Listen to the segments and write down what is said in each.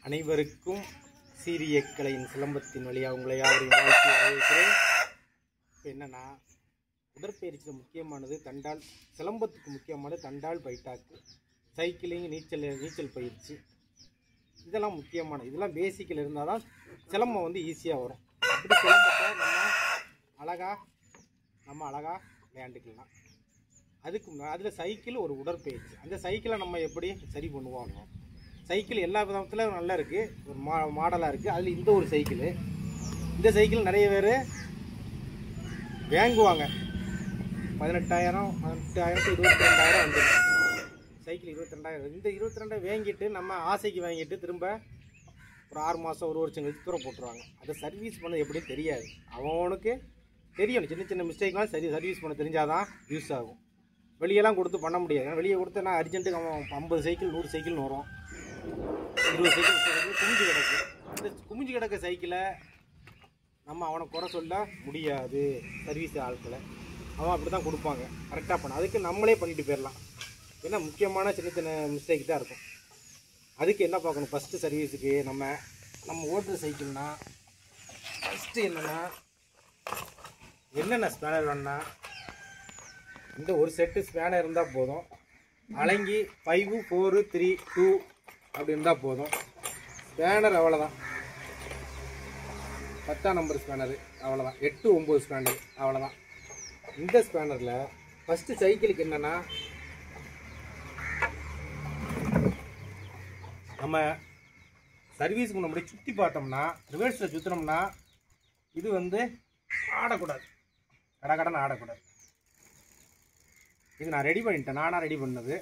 அனைவருக்கும் சீரியக்கலையின் சிலம்பத்தின் வழியாக உங்களை யாரையும் வாழ்த்து வரவேற்கிறேன். இப்போ என்னென்னா, உடற்பயிற்சியில் முக்கியமானது தண்டால், சிலம்பத்துக்கு முக்கியமானது தண்டால், பைட்டாக்கு, சைக்கிளிங், நீச்சல் பயிற்சி, இதெல்லாம் முக்கியமானது. இதெல்லாம் பேசிக்கில் இருந்தால் தான் சிலம்பம் வந்து ஈஸியாக வரும். அப்படி சிலம்பத்தை நம்ம அழகாக விளையாண்டுக்கலாம். அதுக்கு அதில் சைக்கிள் ஒரு உடற்பயிற்சி. அந்த சைக்கிளை நம்ம எப்படி சரி பண்ணுவாங்க? சைக்கிள் எல்லா விதத்தில் நல்லா இருக்குது, ஒரு மாடலாக இருக்குது. அதில் இந்த ஒரு சைக்கிள், இந்த சைக்கிள் நிறைய பேர் வாங்குவாங்க. 18,000 22,000 வந்துடும் சைக்கிள். 22,000. இந்த 22,000 வாங்கிட்டு நம்ம ஆசைக்கு வாங்கிட்டு திரும்ப ஒரு 6 மாதம் 1 வருஷம் கழிச்சு தூரம் போட்டுருவாங்க. அதை சர்வீஸ் பண்ணது எப்படின்னு தெரியாது. அவனுக்கு தெரியணும், சின்ன சின்ன மிஸ்டேக்லாம் சர்வீஸ் பண்ண தெரிஞ்சாதான் யூஸ் ஆகும். வெளியெல்லாம் கொடுத்து பண்ண முடியாது. ஏன்னா வெளியே கொடுத்து நான் அர்ஜென்ட்டுக்கு அவன் 50 சைக்கிள் 100 சைக்கிள்னு வரும், 20 சைக்கிள் 30 சைக்கிள் குமிஞ்சு கிடக்கு. அந்த குமிஞ்சு கிடக்க சைக்கிளை நம்ம அவனை குறை சொல்ல முடியாது. சர்வீஸ் ஆட்களை அவன் அப்படி தான் கொடுப்பாங்க, கரெக்டாக பண்ண. அதுக்கு நம்மளே பண்ணிட்டு போயிடலாம். ஏன்னா முக்கியமான சின்ன சின்ன மிஸ்டேக் தான் இருக்கும். அதுக்கு என்ன பார்க்கணும்? ஃபஸ்ட்டு சர்வீஸுக்கு நம்ம ஓட்டுற சைக்கிள்னா ஃபஸ்ட்டு என்னென்ன ஸ்பேனர் வேணுன்னா, இந்த ஒரு செட்டு ஸ்பேனர் இருந்தால் போதும். அலங்கி 5 4 3 2 அப்படி இருந்தால் போதும். ஸ்பேனர் அவ்வளோதான். 10ஆம் நம்பர் ஸ்பேனரு அவ்வளோதான். 8 9 ஸ்பேனர் அவ்வளோதான். இந்த ஸ்பேனரில் ஃபஸ்ட்டு சைக்கிளுக்கு என்னென்னா, நம்ம சர்வீஸுக்கு முன்னாடி சுற்றி பார்த்தோம்னா, ரிவர்ஸில் சுற்றினோம்னா இது வந்து ஆடக்கூடாது, கடகடன்னு ஆடக்கூடாது. இது நான் ரெடி பண்ணிட்டேன், நானாக ரெடி பண்ணது.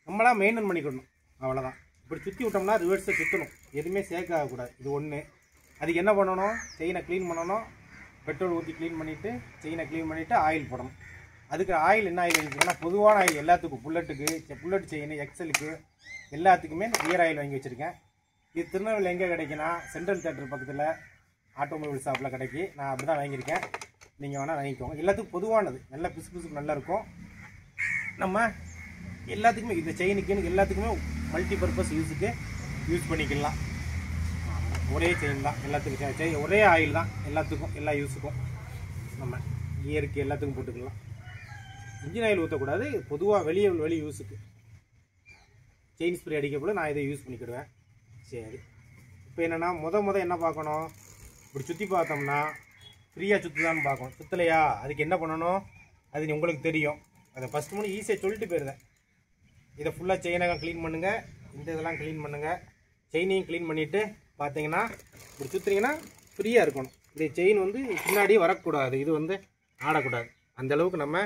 நம்மளாம் மெயின்டைன் பண்ணிக்கணும், அவ்வளோதான். இப்படி சுற்றி விட்டோம்னா ரிவர்ஸை சுற்றணும், எதுவுமே சேக் ஆகக்கூடாது. இது ஒன்று. அதுக்கு என்ன பண்ணணும்? செயினை க்ளீன் பண்ணணும். பெட்ரோல் ஊற்றி க்ளீன் பண்ணிவிட்டு, செயினை க்ளீன் பண்ணிவிட்டு ஆயில் போடணும். அதுக்கு ஆயில் என்ன ஆயில் வாங்கிக்கணும்னா, பொதுவான ஆயில் எல்லாத்துக்கும், புல்லட் செயின், எக்ஸலுக்கு எல்லாத்துக்குமே கியர் ஆயில் வாங்கி வச்சுருக்கேன். இது திருநெல்வேலி எங்கே கிடைக்குன்னா, சென்ட்ரல் தியேட்டர் பக்கத்தில் ஆட்டோமொபைல் ஷாப்பில் கிடைக்கி. நான் அப்படி தான் வாங்கியிருக்கேன். நீங்கள் வேணால் வாங்கிக்கோங்க. எல்லாத்துக்கும் பொதுவானது, நல்லா பிசுக்கு நல்லா இருக்கும். நம்ம எல்லாத்துக்குமே, இந்த செயினுக்குன்னு எல்லாத்துக்குமே மல்டி பர்பஸ் யூஸுக்கு யூஸ் பண்ணிக்கலாம். ஒரே செயின் தான் எல்லாத்துக்கும், ஒரே ஆயில் தான் எல்லாத்துக்கும், எல்லா யூஸுக்கும். நம்ம கியருக்கு எல்லாத்துக்கும் போட்டுக்கலாம். இன்ஜின் ஆயில் ஊற்றக்கூடாது, பொதுவாக வெளி யூஸுக்கு. செயின் ஸ்ப்ரே அடிக்கப்போது நான் இதை யூஸ் பண்ணிக்கிடுவேன். சரி, இப்போ என்னென்னா, முத என்ன பார்க்கணும்? இப்படி சுற்றி பார்த்தோம்னா ஃப்ரீயாக சுற்றுதான்னு பார்க்கணும். சுற்றலையா? அதுக்கு என்ன பண்ணணும்? அது உங்களுக்கு தெரியும். அதை ஃபஸ்ட்டு முன்னாடி ஈஸியாக சொல்லிட்டு போயிருந்தேன். இதை ஃபுல்லாக செயினகம் க்ளீன் பண்ணுங்கள், இந்த இதெல்லாம் க்ளீன் பண்ணுங்கள். செயினையும் க்ளீன் பண்ணிவிட்டு பார்த்தீங்கன்னா, இப்படி சுற்றுறீங்கன்னா ஃப்ரீயாக இருக்கணும். இந்த செயின் வந்து பின்னாடியே வரக்கூடாது, இது வந்து ஆடக்கூடாது. அந்தளவுக்கு நம்ம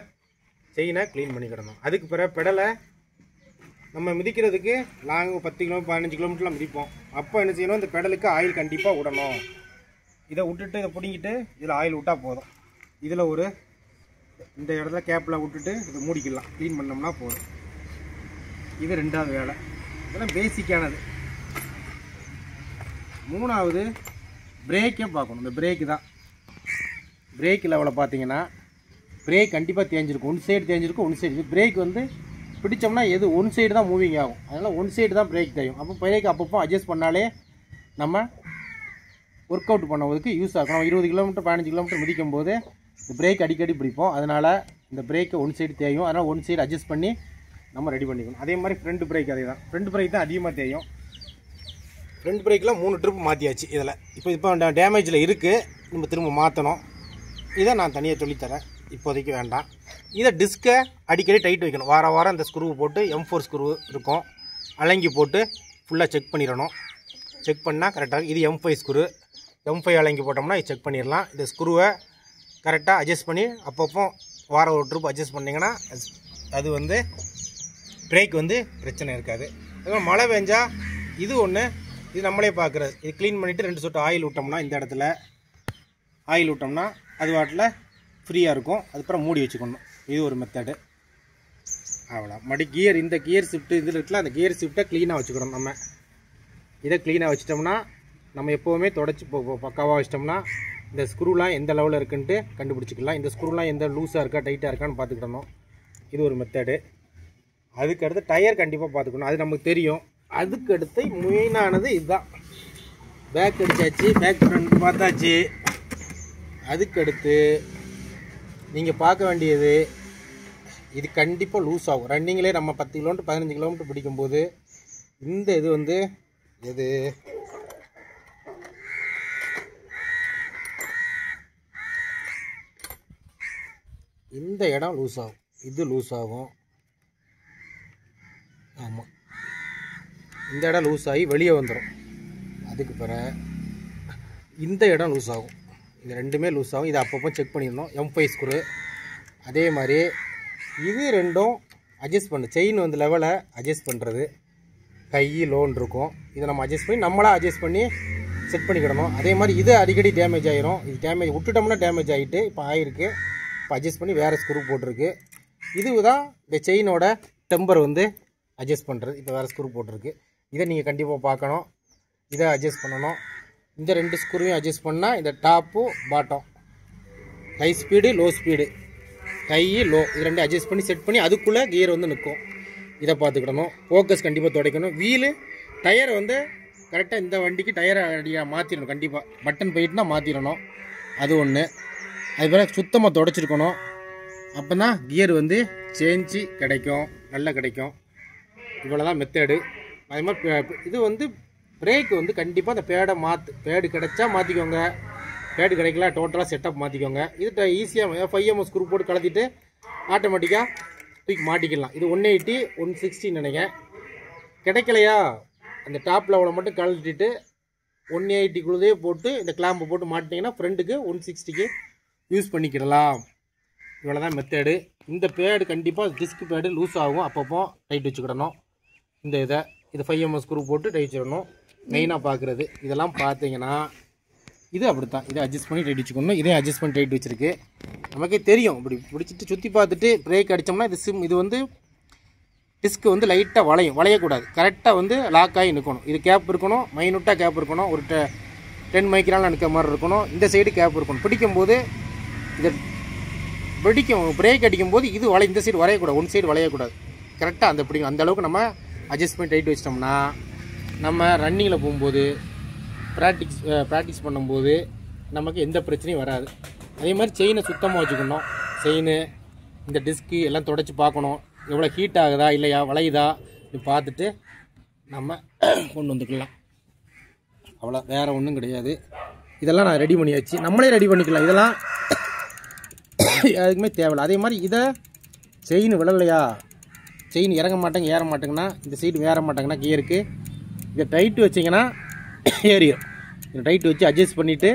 செயினை க்ளீன் பண்ணிக்கிடணும். அதுக்கு பிறகு பெடலை நம்ம மிதிக்கிறதுக்கு லாங்கு 10 கிலோமீட்டர் 15 கிலோமீட்டர்லாம் மிதிப்போம். அப்போ என்ன செய்யணும்? இந்த பெடலுக்கு ஆயில் கண்டிப்பாக விடணும். இதை விட்டுட்டு, இதை பிடிங்கிட்டு இதில் ஆயில் விட்டால் போதும். இதில் இந்த இடத்துல கேப்பில் விட்டுட்டு இதை மூடிக்கலாம். க்ளீன் பண்ணோம்னா போதும். இது 2வது வேலை. இதெல்லாம் பேசிக்கானது. 3வது பிரேக்கே பார்க்கணும். இந்த பிரேக்கு தான். பிரேக் லெவலில் பார்த்தீங்கன்னா, பிரேக் கண்டிப்பாக தேஞ்சிருக்கும். ஒன் சைடு தேஞ்சிருக்கும், ஒன் சைடு. பிரேக் வந்து பிடிச்சோம்னா எது ஒன் சைடு தான் மூவிங் ஆகும். அதனால் ஒன் சைடு தான் பிரேக் தேயும். அப்போ பிரேக் அப்பப்போ அட்ஜஸ்ட் பண்ணாலே நம்ம ஒர்க் அவுட் பண்ணுவதுக்கு யூஸ் ஆகும். நம்ம 20 கிலோமீட்டர் 15 கிலோமீட்டர் மிதிக்கும் போது இந்த பிரேக் அடிக்கடி பிடிப்போம். அதனால் இந்த பிரேக்கை ஒன் சைடு தேயும். அதனால் ஒன் சைடு அட்ஜஸ்ட் பண்ணி நம்ம ரெடி பண்ணிக்கணும். அதே மாதிரி ஃப்ரண்ட் பிரேக் அதே தான். ஃப்ரண்ட் பிரேக் தான் அதிகமாக தேயும். ஃப்ரண்ட் பிரேக்கில் 3 ட்ரிப் மாற்றியாச்சு. இதில் இப்போ டேமேஜில் இருக்குது, நம்ம திரும்ப மாற்றணும். இதை நான் தனியாக சொல்லித்தரேன், இப்போதைக்கு வேண்டாம். இதை டிஸ்கை அடிக்கடி டைட் வைக்கணும். வாரம் இந்த ஸ்க்ரூ போட்டு, M4 ஸ்க்ரூ இருக்கும், அலங்கி போட்டு ஃபுல்லாக செக் பண்ணிடணும். செக் பண்ணால் கரெக்டாக. இது M5 ஸ்க்ரூ. M5 அலங்கி போட்டோம்னா செக் பண்ணிடலாம். இந்த ஸ்க்ரூவை கரெக்டாக அட்ஜஸ்ட் பண்ணி அப்பப்போ வாரம் ஒரு ட்ரிப் அட்ஜஸ்ட் பண்ணிங்கன்னா அது வந்து பிரேக் வந்து பிரச்சனை இருக்காது. அதுவும் மழை பெஞ்சால் இது ஒன்று, இது நம்மளே பார்க்குறது. இது க்ளீன் பண்ணிவிட்டு 2 சொட்டு ஆயில் விட்டோம்னா, இந்த இடத்துல ஆயில் விட்டோம்னா அது வாட்டில் ஃப்ரீயாக இருக்கும். அதுக்கப்புறம் மூடி வச்சுக்கணும். இது ஒரு மெத்தடு. அவ்வளோ. கியர், இந்த கியர் ஷிஃப்ட்டு இதில் இருக்குல்ல, அந்த கியர் ஷிஃப்ட்டை க்ளீனாக வச்சுக்கணும். நம்ம இதை க்ளீனாக வச்சிட்டோம்னா நம்ம எப்போவுமே தொடச்சி பக்காவாக வச்சிட்டோம்னா இந்த ஸ்க்ரூலாம் எந்த லெவலில் இருக்குன்ட்டு கண்டுபிடிச்சிக்கலாம். இந்த ஸ்க்ரூலாம் எந்த லூஸாக இருக்கா டைட்டாக இருக்கான்னு பார்த்துக்கிடணும். இது ஒரு மெத்தடு. அதுக்கடுத்து டயர் கண்டிப்பாக பார்த்துக்கணும். அது நமக்கு தெரியும். அதுக்கு அடுத்து மெயினானது இதுதான். பேக் அடிச்சாச்சு, பேக் ஃப்ரண்ட் பார்த்தாச்சு. அதுக்கு அடுத்து நீங்கள் பார்க்க வேண்டியது, இது கண்டிப்பாக லூஸ் ஆகும். ரன்னிங்லேயே நம்ம 10 கிலோமீட்டர் 15 கிலோமீட்டர் பிடிக்கும்போது இந்த இது வந்து எது இந்த இடம் லூஸ் ஆகும், இது லூஸ் ஆகும். ஆமாம், இந்த இடம் லூஸ் ஆகி வெளியே வந்துடும். அதுக்கு பிறகு இந்த இடம் லூஸ் ஆகும். இது ரெண்டுமே லூஸ் ஆகும். இதை அப்பப்போ செக் பண்ணிடணும். M5 ஸ்க்ரூ அதே மாதிரி இது ரெண்டும் அட்ஜஸ்ட் பண்ணு. செயின் வந்து லெவலை அட்ஜஸ்ட் பண்ணுறது கை லோன் இருக்கும். இதை நம்ம அட்ஜஸ்ட் பண்ணி நம்மளாக அட்ஜஸ்ட் பண்ணி செட் பண்ணிக்கிடணும். அதே மாதிரி இது அடிக்கடி டேமேஜ் ஆகிரும். இது டேமேஜ் விட்டுட்டோம்னா டேமேஜ் ஆகிட்டு இப்போ ஆகிருக்கு. இப்போ அட்ஜஸ்ட் பண்ணி வேறு ஸ்க்ரூ போட்டிருக்கு. இதுதான் இந்த செயினோட டெம்பர் வந்து அட்ஜஸ்ட் பண்ணுறது. இப்போ வேறு ஸ்க்ரூ போட்டிருக்கு. இதை நீங்கள் கண்டிப்பாக பார்க்கணும். இதை அட்ஜஸ்ட் பண்ணணும். இந்த 2 ஸ்க்ரூவையும் அட்ஜஸ்ட் பண்ணால் இந்த top bottom, high speed low speed, high low, இது 2 அட்ஜஸ்ட் பண்ணி செட் பண்ணி அதுக்குள்ளே கியர் வந்து நிற்கும். இதை பார்த்துக்கிடணும். ஃபோக்கஸ் கண்டிப்பாக துடைக்கணும். வீலு டயரை வந்து கரெக்டாக இந்த வண்டிக்கு டயரை மாற்றிடணும். கண்டிப்பாக பட்டன் போயிட்டுனா மாற்றிடணும். அது ஒன்று. அது பிறகு சுத்தமாக துடைச்சிருக்கணும். அப்போ தான் கியர் வந்து சேஞ்சு கிடைக்கும், நல்லா கிடைக்கும். இவ்வளோ தான் மெத்தேடு. அதே மாதிரி இது வந்து பிரேக் வந்து கண்டிப்பாக அந்த பேடை பேடு கிடைச்சா மாற்றிக்கோங்க. பேடு கிடைக்கல டோட்டலாக செட்டப் மாற்றிக்கோங்க. இது ஈஸியாக 5mm ஸ்க்ரூ போட்டு கலத்திட்டு ஆட்டோமேட்டிக்காக தூக்கி மாட்டிக்கலாம். இது 180 160 நினைக்கிறேன். கிடைக்கலையா அந்த டாப் லெவலில் மட்டும் கழட்டிட்டு 180க்குள்ளதே போட்டு இந்த கிளாம்பை போட்டு மாட்டிங்கன்னா ஃப்ரெண்டுக்கு 160க்கு யூஸ் பண்ணிக்கிடலாம். இவ்வளோ தான் மெத்தேடு. இந்த பேடு கண்டிப்பாக டிஸ்க் பேடு லூஸ் ஆகும். அப்பப்போ டைட் வச்சுக்கிடணும். இந்த இது 5mm ஸ்க்ரூ போட்டு டைட் வச்சிடணும். மெயினாக பார்க்குறது இதெல்லாம் பார்த்தீங்கன்னா இது அப்படித்தான். இதை அட்ஜஸ்ட் பண்ணி டைட் வச்சுக்கணும். இதே அட்ஜஸ்ட் பண்ணி டைட் வச்சுருக்கு. நமக்கே தெரியும். இப்படி பிடிச்சிட்டு சுற்றி பார்த்துட்டு பிரேக் அடித்தோம்னா இது வந்து டிஸ்க்கு வந்து லைட்டாக வளையக்கூடாது. கரெக்டாக வந்து லாக் ஆகி நிற்கணும். இது கேப் இருக்கணும், மைனூட்டாக கேப் இருக்கணும். ஒரு 10 மைக்ரானில் நிற்கிற மாதிரி இருக்கணும். இந்த சைடு கேப் இருக்கணும். பிடிக்கும்போது இதை பிரேக் அடிக்கும்போது இது இந்த சைடு வளையக்கூடாது, ஒன் சைடு வளையக்கூடாது. கரெக்டாக அந்த பிடிக்கும். அந்தளவுக்கு நம்ம அட்ஜஸ்ட் பண்ணி டைட் வச்சிட்டோம்னா நம்ம ரன்னிங்கில் போகும்போது ப்ராக்டிஸ் பண்ணும்போது நமக்கு எந்த பிரச்சனையும் வராது. அதே மாதிரி செயினை சுத்தமாக வச்சுக்கணும். செயின் இந்த டிஸ்க்கு எல்லாம் துடைச்சி பார்க்கணும். எவ்வளோ ஹீட் ஆகுதா இல்லையா வளையுதா இது பார்த்துட்டு நம்ம கொண்டு வந்துக்கலாம். அவ்வளோ, வேறு ஒன்றும் கிடையாது. இதெல்லாம் நான் ரெடி பண்ணியாச்சு. நம்மளே ரெடி பண்ணிக்கலாம். இதெல்லாம் அதுக்குமே தேவையில்லை. அதே மாதிரி இதை செயின் விழலையா, செயின் இறங்க மாட்டேங்க ஏற மாட்டேங்கன்னா இந்த சைடு ஏற மாட்டேங்கன்னா கியருக்கு இதை டைட்டு வச்சிங்கன்னா ஏறிடும். இதை டைட்டு வச்சு அட்ஜஸ்ட் பண்ணிவிட்டு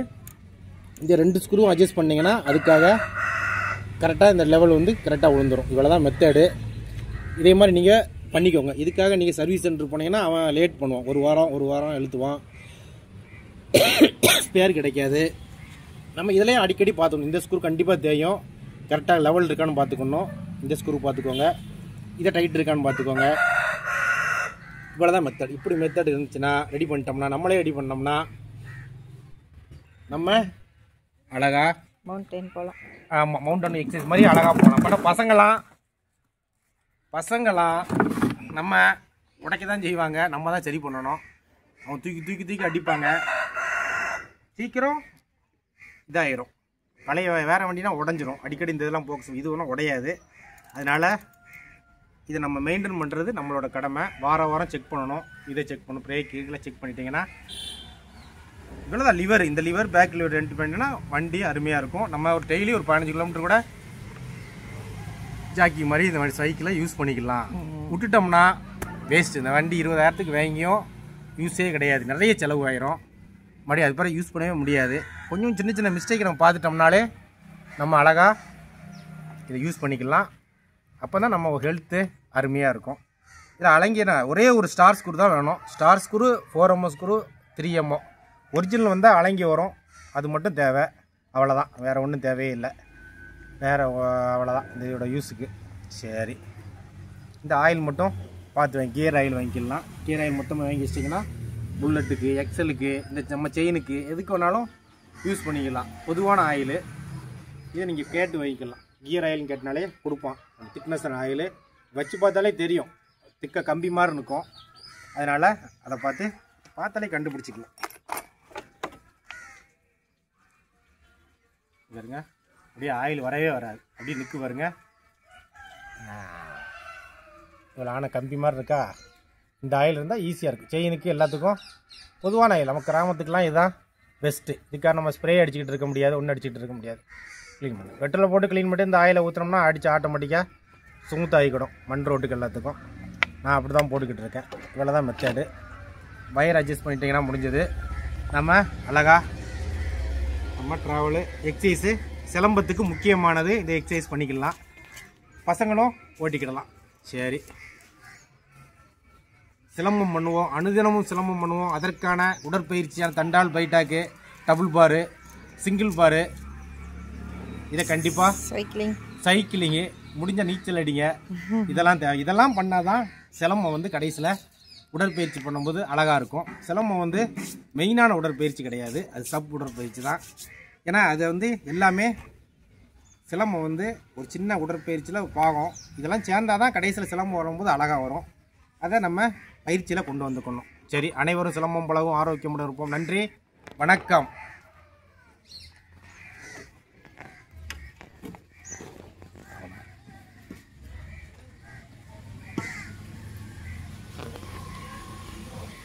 இந்த 2 ஸ்க்ரூவும் அட்ஜஸ்ட் பண்ணிங்கன்னா அதுக்காக கரெக்டாக இந்த லெவல் வந்து கரெக்டாக விழுந்துடும். இவ்வளோ தான் மெத்தேடு. இதே மாதிரி நீங்கள் பண்ணிக்கோங்க. இதுக்காக நீங்கள் சர்வீஸ் சென்டர் போனீங்கன்னா அவன் லேட் பண்ணுவான். ஒரு வாரம் இழுத்துவான். ஸ்பேர் கிடைக்காது. நம்ம இதிலையும் அடிக்கடி பார்த்துக்கணும். இந்த ஸ்க்ரூ கண்டிப்பாக தெரியும். கரெக்டாக லெவல் இருக்கான்னு பார்த்துக்கணும். இந்த ஸ்க்ரூ பார்த்துக்கோங்க. இதை டைட் இருக்கான்னு பார்த்துக்கோங்க. இவ்வளோ தான் மெத்தட். இப்படி மெத்தட் இருந்துச்சுன்னா ரெடி பண்ணிட்டோம்னா, நம்மளே ரெடி பண்ணோம்னா நம்ம அழகா மவுண்டன் போகலாம். ஆமாம், மவுண்டன் எக்ஸசைஸ் மாதிரி அழகாக போகலாம். பட் பசங்களாம் நம்ம உடைக்க தான் செய்வாங்க. நம்ம தான் சரி பண்ணணும். அவன் தூக்கி அடிப்பாங்க. சீக்கிரம் இதாகிடும். பழைய வேறு வண்டினா உடஞ்சிரும். அடிக்கடி இந்த இதெல்லாம் போக்ஸ் இது ஒன்றும் உடையாது. அதனால் இதை நம்ம மெயின்டைன் பண்ணுறது நம்மளோட கடமை. வாரம் செக் பண்ணணும். இதை செக் பண்ணணும். பிரேக் இதெல்லாம் செக் பண்ணிட்டீங்கன்னா இவ்வளோ தான். லிவர், இந்த லிவர் பேக் லிவர் ரெண்டு பண்ணிட்டீங்கன்னா வண்டி அருமையாக இருக்கும். நம்ம ஒரு டெய்லி ஒரு 15 கிலோமீட்டர் கூட ஜாக்கி மாதிரி இந்த மாதிரி சைக்கிளை யூஸ் பண்ணிக்கலாம். விட்டுட்டோம்னா வேஸ்ட்டு. இந்த வண்டி 20,000க்கு வாங்கியும் யூஸே கிடையாது. நிறைய செலவு ஆயிரும். மறுபடியும் அது பிறகு யூஸ் பண்ணவே முடியாது. கொஞ்சம் சின்ன மிஸ்டேக் நம்ம பார்த்துட்டோம்னாலே நம்ம அழகாக இதை யூஸ் பண்ணிக்கலாம். அப்போ தான் நம்ம ஹெல்த்து அருமையாக இருக்கும். இதில் அலங்கின ஒரே ஒரு ஸ்டார் ஸ்க்ரூ தான் வேணும். Star screw 4mm screw 3mm original வந்தால் அலங்கி வரும். அது மட்டும் தேவை. அவ்வளோதான், வேறு ஒன்றும் தேவையே இல்லை. வேறு அவ்வளோதான் இந்த இதோட யூஸுக்கு. சரி, இந்த ஆயில் மட்டும் பார்த்து வாங்கி கியர் ஆயில் வாங்கிக்கலாம். கியர் ஆயில் மொத்தமாக வாங்கி வச்சிட்டிங்கன்னா புல்லட்டுக்கு, எக்ஸலுக்கு, இந்த நம்ம செயினுக்கு எதுக்கு வேணாலும் யூஸ் பண்ணிக்கலாம். பொதுவான ஆயில் இதை நீங்கள் கேட்டு வாங்கிக்கலாம். கியர் ஆயில்னு கேட்டினாலே கொடுப்பான். அந்த திக்னஸ் ஆயில் வச்சு பார்த்தாலே தெரியும். திக்க கம்பி மாதிரி இருக்கும். அதனால் அதை பார்த்தாலே கண்டுபிடிச்சிக்கலாம். பாருங்க, அப்படியே ஆயில் வரவே வராது, அப்படியே நிற்கு பாருங்க. இவ்வளோ ஆன கம்பி மாதிரி இருக்கா. இந்த ஆயில் இருந்தால் ஈஸியாக இருக்குது. செயினுக்கு எல்லாத்துக்கும் பொதுவான ஆயில். நம்ம கிராமத்துக்கெலாம் இதுதான் பெஸ்ட்டு. இதுக்காக நம்ம ஸ்ப்ரே அடிச்சுக்கிட்டு இருக்க முடியாது, ஒன்றும் அடிச்சுக்கிட்டு இருக்க முடியாது. க்ளீன் பண்ணி பெட்ரோலை போட்டு க்ளீன் பண்ணி இந்த ஆயிலை ஊற்றினோம்னா அடித்து ஆட்டோமேட்டிக்காக ஸ்மூத் ஆகிக்கிடும் மண் ரோட்டுக்கு எல்லாத்துக்கும். நான் அப்படி தான் போட்டுக்கிட்டு இருக்கேன். இவ்வளோ தான் மெத்தேடு. வயர் அட்ஜஸ்ட் பண்ணிட்டீங்கன்னா முடிஞ்சது. நம்ம அழகா நம்ம ட்ராவலு எக்ஸசைஸு சிலம்பத்துக்கு முக்கியமானது. இந்த எக்ஸசைஸ் பண்ணிக்கலாம், பசங்களும் ஓட்டிக்கிடலாம். சரி, சிலம்பம் பண்ணுவோம், அனுதினமும் சிலம்பம் பண்ணுவோம். அதற்கான உடற்பயிற்சியான தண்டால், பைட்டாக்கு, டபுள் பாரு, சிங்கிள் பாரு, இதை கண்டிப்பாக சைக்கிளிங்கு, முடிஞ்ச நீச்சல் அடிங்க, இதெல்லாம் தேவை. இதெல்லாம் பண்ணால் தான் சிலம்பம் கடைசியில் உடற்பயிற்சி பண்ணும்போது அழகாக இருக்கும். சிலம்பம் மெயினான உடற்பயிற்சி கிடையாது, அது சப் உடற்பயிற்சி தான். ஏன்னா அது எல்லாமே சிலம்பம் ஒரு சின்ன உடற்பயிற்சியில் பாகம். இதெல்லாம் சேர்ந்தால் தான் கடைசியில் சிலம்பம் வரும்போது அழகாக வரும். அதை நம்ம பயிற்சியில் கொண்டு வந்துக்கணும். சரி, அனைவரும் சிலம்பம் பழகும், ஆரோக்கியமுடன் இருப்போம். நன்றி, வணக்கம்.